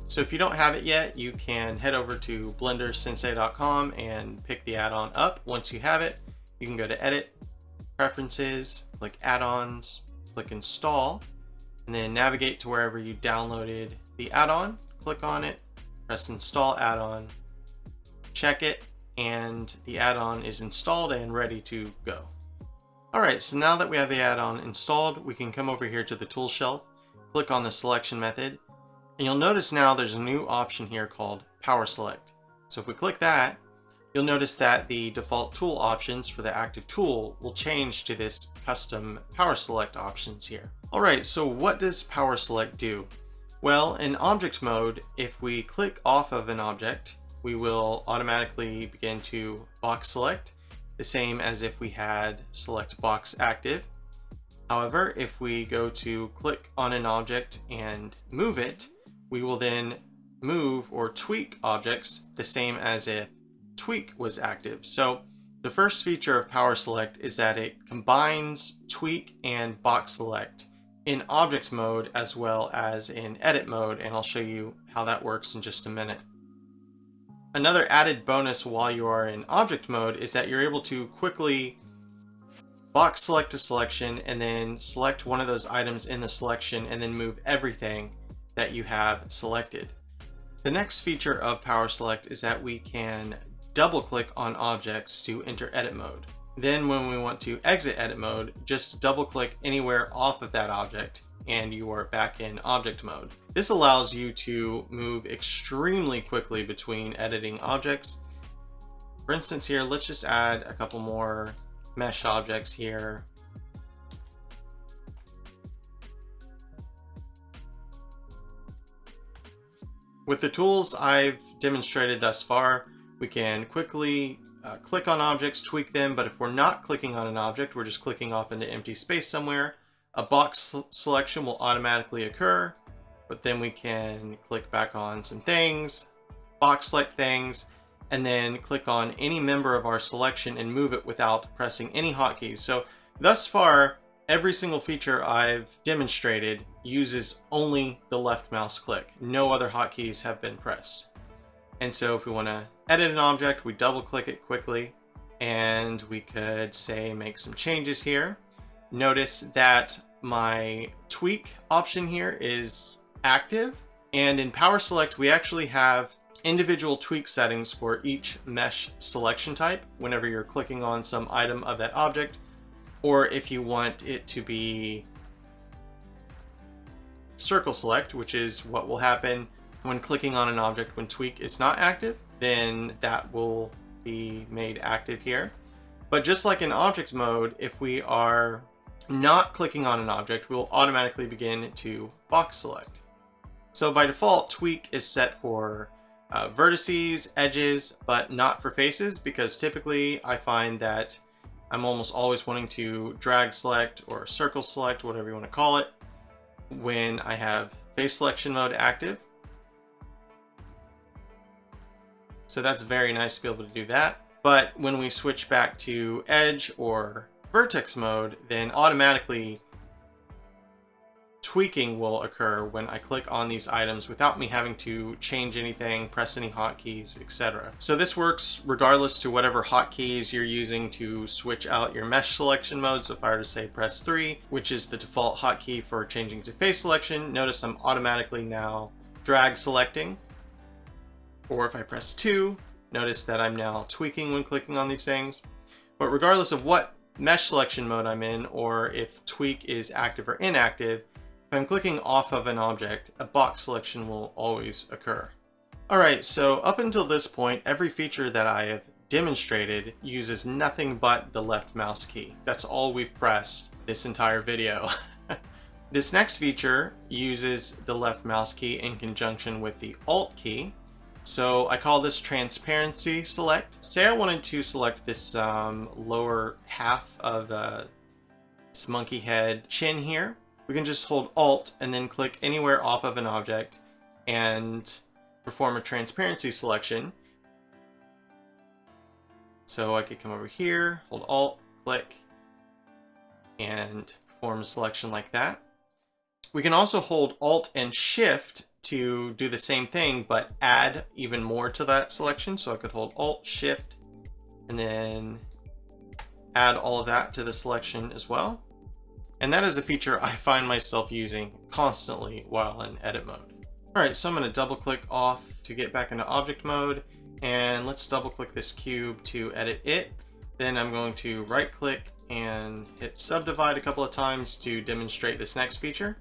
So if you don't have it yet, you can head over to blendersensei.com and pick the add-on up. Once you have it, you can go to Edit, Preferences, click Add-ons, click Install, and then navigate to wherever you downloaded the add-on, click on it, press Install Add-on, check it, and the add-on is installed and ready to go. Alright, so now that we have the add-on installed, we can come over here to the tool shelf, click on the selection method, and you'll notice now there's a new option here called Power Select. So if we click that, you'll notice that the default tool options for the active tool will change to this custom Power Select options here. Alright, so what does Power Select do? Well, in object mode, if we click off of an object, we will automatically begin to box select, the same as if we had select box active. However, if we go to click on an object and move it, we will then move or tweak objects the same as if tweak was active. So the first feature of Power Select is that it combines tweak and box select in object mode as well as in edit mode, and I'll show you how that works in just a minute. Another added bonus while you are in object mode is that you're able to quickly box select a selection and then select one of those items in the selection and then move everything that you have selected. The next feature of Power Select is that we can double click on objects to enter edit mode. Then when we want to exit edit mode, just double click anywhere off of that object and you are back in object mode. This allows you to move extremely quickly between editing objects. For instance here, let's just add a couple more mesh objects here. With the tools I've demonstrated thus far, we can quickly click on objects, tweak them, but if we're not clicking on an object, we're just clicking off into empty space somewhere, a box selection will automatically occur, but then we can click back on some things, box select things, and then click on any member of our selection and move it without pressing any hotkeys. So thus far, every single feature I've demonstrated uses only the left mouse click. No other hotkeys have been pressed. And so if we want to edit an object, we double click it quickly, and we could say make some changes here. Notice that my tweak option here is active, and in Power Select we actually have individual tweak settings for each mesh selection type whenever you're clicking on some item of that object, or if you want it to be circle select, which is what will happen when clicking on an object when tweak is not active, then that will be made active here. But just like in object mode, if we are not clicking on an object, we will automatically begin to box select. So by default, tweak is set for vertices, edges, but not for faces, because typically I find that I'm almost always wanting to drag select or circle select, whatever you want to call it, when I have face selection mode active. So that's very nice to be able to do that. But when we switch back to edge or vertex mode, then automatically tweaking will occur when I click on these items without me having to change anything, press any hotkeys, etc. So this works regardless to whatever hotkeys you're using to switch out your mesh selection mode. So if I were to say press 3, which is the default hotkey for changing to face selection, notice I'm automatically now drag selecting. Or if I press 2, notice that I'm now tweaking when clicking on these things. But regardless of what mesh selection mode I'm in, or if tweak is active or inactive, if I'm clicking off of an object, a box selection will always occur. Alright, so up until this point, every feature that I have demonstrated uses nothing but the left mouse key. That's all we've pressed this entire video. This next feature uses the left mouse key in conjunction with the Alt key. So I call this transparency select. Say I wanted to select this lower half of this monkey head chin here. We can just hold Alt and then click anywhere off of an object and perform a transparency selection. So I could come over here, hold Alt, click, and perform a selection like that. We can also hold Alt and Shift to do the same thing, but add even more to that selection. So I could hold Alt, Shift, and then add all of that to the selection as well. And that is a feature I find myself using constantly while in edit mode. All right, so I'm going to double click off to get back into object mode, and let's double click this cube to edit it. Then I'm going to right click and hit subdivide a couple of times to demonstrate this next feature.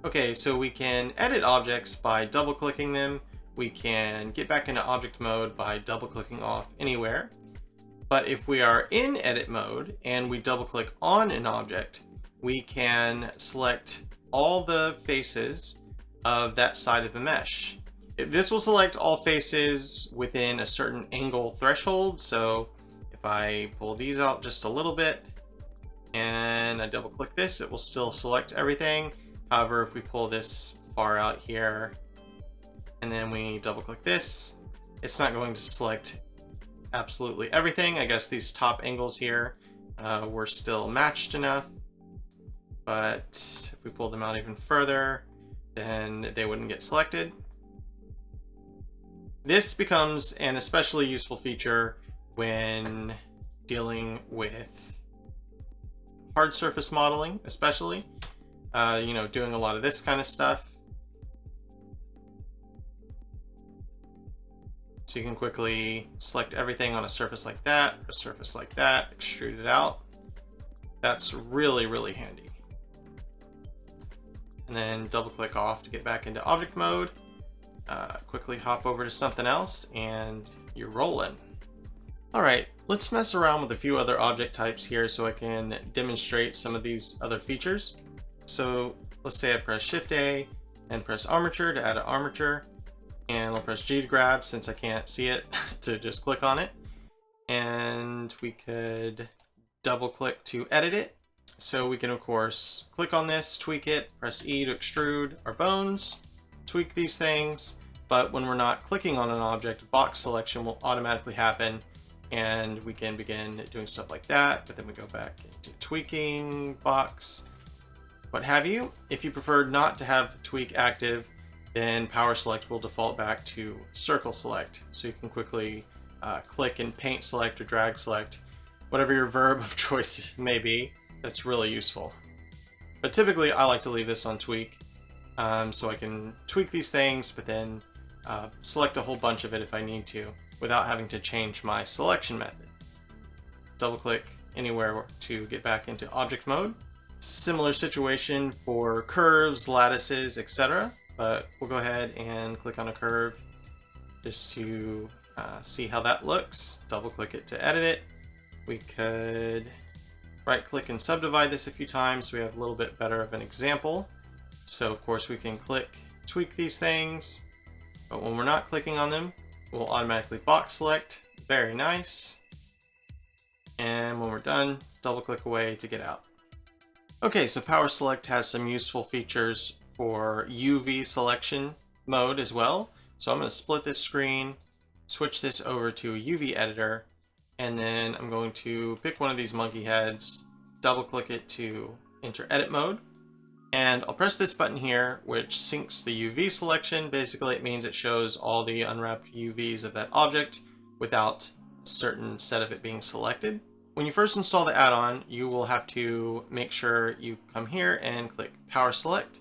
Okay, so we can edit objects by double clicking them. We can get back into object mode by double clicking off anywhere. But if we are in edit mode and we double click on an object, we can select all the faces of that side of the mesh. This will select all faces within a certain angle threshold. So if I pull these out just a little bit and I double click this, it will still select everything. However, if we pull this far out here and then we double click this, it's not going to select absolutely everything. I guess these top angles here were still matched enough. But if we pull them out even further, then they wouldn't get selected. This becomes an especially useful feature when dealing with hard surface modeling, especially, you know, doing a lot of this kind of stuff. So you can quickly select everything on a surface like that, a surface like that, extrude it out. That's really, really handy. And then double click off to get back into object mode. Quickly hop over to something else and you're rolling. All right, let's mess around with a few other object types here so I can demonstrate some of these other features. So let's say I press Shift A and press armature to add an armature, and I'll press G to grab since I can't see it to just click on it. And we could double click to edit it. So we can, of course, click on this, tweak it, press E to extrude our bones, tweak these things. But when we're not clicking on an object, box selection will automatically happen and we can begin doing stuff like that. But then we go back into tweaking, box, what have you. If you prefer not to have tweak active, then power select will default back to circle select. So you can quickly click and paint select or drag select, whatever your verb of choice may be. That's really useful. But typically I like to leave this on tweak so I can tweak these things, but then select a whole bunch of it if I need to without having to change my selection method. Double click anywhere to get back into object mode. Similar situation for curves, lattices, etc. But we'll go ahead and click on a curve just to see how that looks. Double click it to edit it. We could right click and subdivide this a few times so we have a little bit better of an example. So of course we can click, tweak these things, but when we're not clicking on them, we'll automatically box select. Very nice. And when we're done, double click away to get out. Okay, so power select has some useful features for UV selection mode as well. So I'm going to split this screen, switch this over to a UV editor, and then I'm going to pick one of these monkey heads, double click it to enter edit mode. And I'll press this button here, which syncs the UV selection. Basically, it means it shows all the unwrapped UVs of that object without a certain set of it being selected. When you first install the add-on, you will have to make sure you come here and click power select.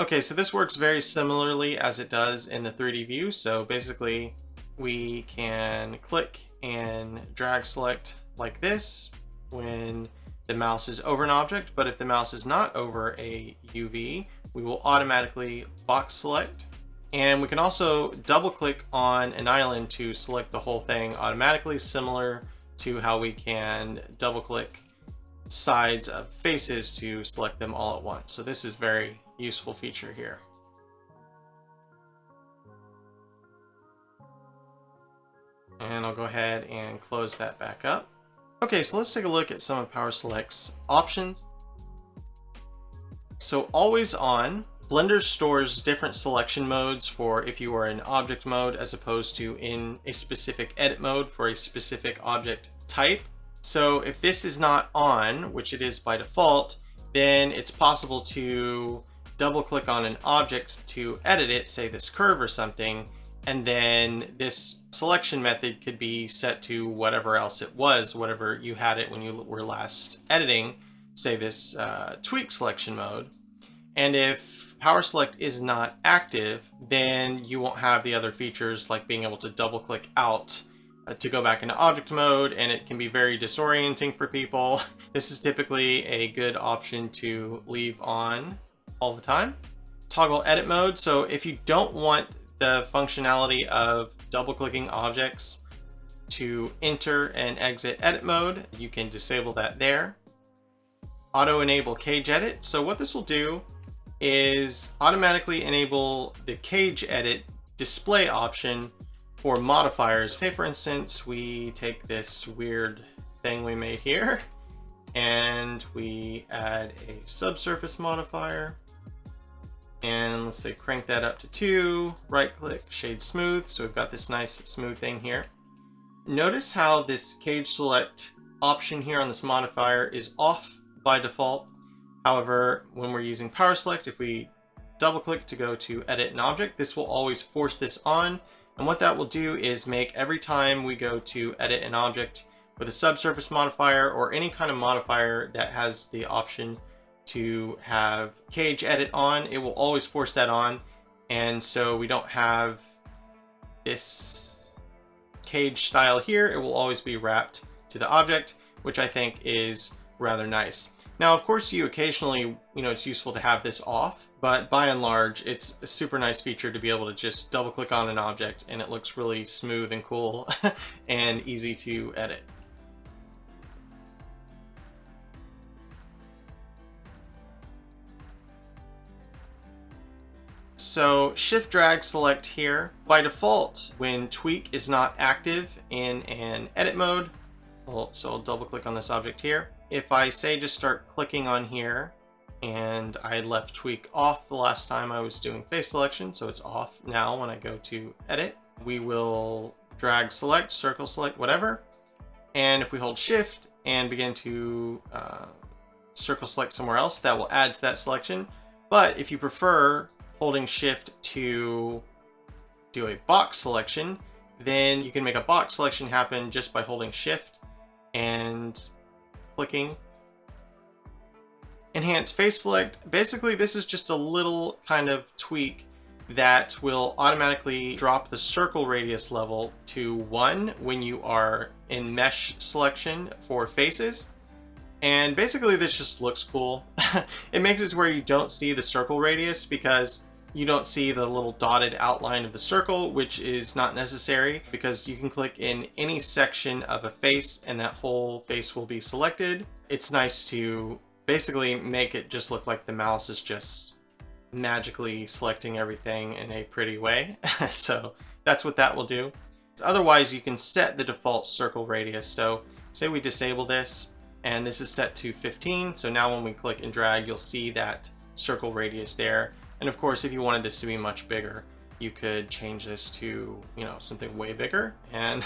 Okay, so this works very similarly as it does in the 3D view. So basically, we can click and drag select like this when the mouse is over an object, but if the mouse is not over a UV, we will automatically box select. And we can also double click on an island to select the whole thing automatically, similar to how we can double click sides of faces to select them all at once. So this is a very useful feature here. And I'll go ahead and close that back up. Okay, so let's take a look at some of Power Select's options. So always on, Blender stores different selection modes for if you are in object mode as opposed to in a specific edit mode for a specific object type. So if this is not on, which it is by default, then it's possible to double click on an object to edit it, say this curve or something, and then this selection method could be set to whatever else it was, whatever you had it when you were last editing, say this tweak selection mode. And if power select is not active, then you won't have the other features like being able to double click out to go back into object mode, and it can be very disorienting for people. This is typically a good option to leave on all the time. Toggle edit mode. So if you don't want the functionality of double clicking objects to enter and exit edit mode, you can disable that there. Auto enable cage edit. So what this will do is automatically enable the cage edit display option for modifiers. Say for instance, we take this weird thing we made here and we add a subsurface modifier. And let's say crank that up to 2, right click, shade smooth. So we've got this nice smooth thing here. Notice how this cage select option here on this modifier is off by default. However, when we're using power select, if we double click to go to edit an object, this will always force this on. And what that will do is make every time we go to edit an object with a subsurface modifier or any kind of modifier that has the option to have cage edit on, it will always force that on. And so we don't have this cage style here. It will always be wrapped to the object, which I think is rather nice. Now, of course, you occasionally, it's useful to have this off, but by and large, it's a super nice feature to be able to just double click on an object and it looks really smooth and cool and easy to edit. So shift drag select here. By default, when tweak is not active in an edit mode, so I'll double click on this object here. If I say just start clicking on here, and I left tweak off the last time I was doing face selection, so it's off now when I go to edit, we will drag select, circle select, whatever. And if we hold shift and begin to circle select somewhere else, that will add to that selection. But if you prefer holding shift to do a box selection, then you can make a box selection happen just by holding shift and clicking. Enhance face select. Basically, this is just a little kind of tweak that will automatically drop the circle radius level to 1 when you are in mesh selection for faces. And basically this just looks cool. It makes it to where you don't see the circle radius because you don't see the little dotted outline of the circle, which is not necessary because you can click in any section of a face and that whole face will be selected. It's nice to basically make it just look like the mouse is just magically selecting everything in a pretty way. So that's what that will do. Otherwise, you can set the default circle radius. So say we disable this and this is set to 15. So now when we click and drag, you'll see that circle radius there. And of course, if you wanted this to be much bigger, you could change this to, something way bigger, and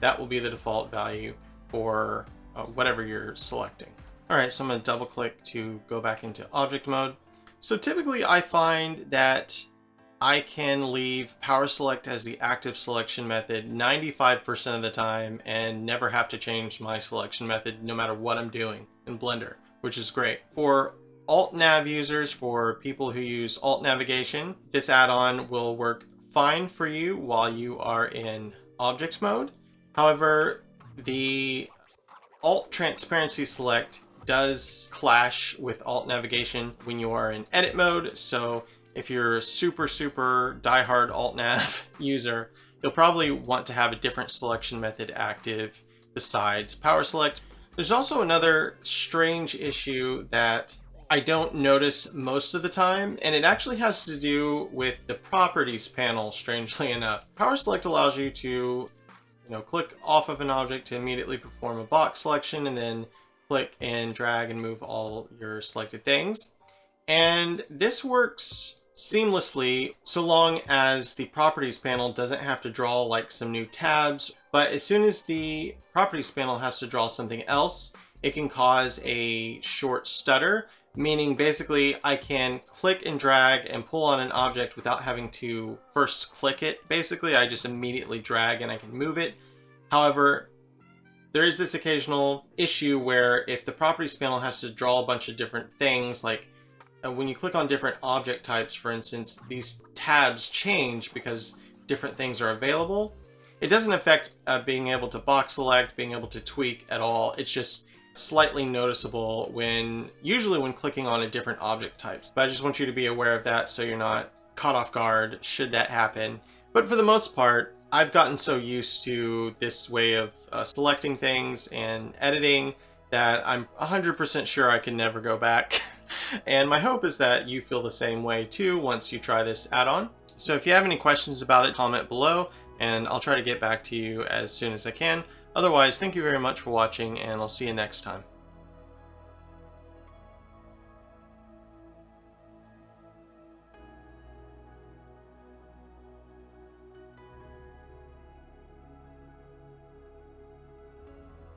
that will be the default value for whatever you're selecting. All right, so I'm going to double click to go back into object mode. So typically I find that I can leave power select as the active selection method 95% of the time and never have to change my selection method no matter what I'm doing in Blender, which is great. For Alt Nav users, for people who use Alt navigation, this add-on will work fine for you while you are in object mode. However, the Alt transparency select does clash with Alt navigation when you are in edit mode. So if you're a super diehard Alt Nav user, you'll probably want to have a different selection method active besides power select. There's also another strange issue that I don't notice most of the time, and it actually has to do with the properties panel, strangely enough. Power select allows you to, click off of an object to immediately perform a box selection and then click and drag and move all your selected things. And this works seamlessly so long as the properties panel doesn't have to draw like some new tabs. But as soon as the properties panel has to draw something else, it can cause a short stutter meaning basically I can click and drag and pull on an object without having to first click it. Basically, I just immediately drag and I can move it. However, there is this occasional issue where if the properties panel has to draw a bunch of different things, like when you click on different object types, for instance, these tabs change because different things are available. It doesn't affect being able to box select, being able to tweak at all. It's just slightly noticeable usually when clicking on a different object types. But I just want you to be aware of that so you're not caught off guard should that happen. But for the most part, I've gotten so used to this way of selecting things and editing that I'm 100% sure I can never go back. And my hope is that you feel the same way too once you try this add-on. So if you have any questions about it, comment below and I'll try to get back to you as soon as I can. Otherwise, thank you very much for watching and I'll see you next time.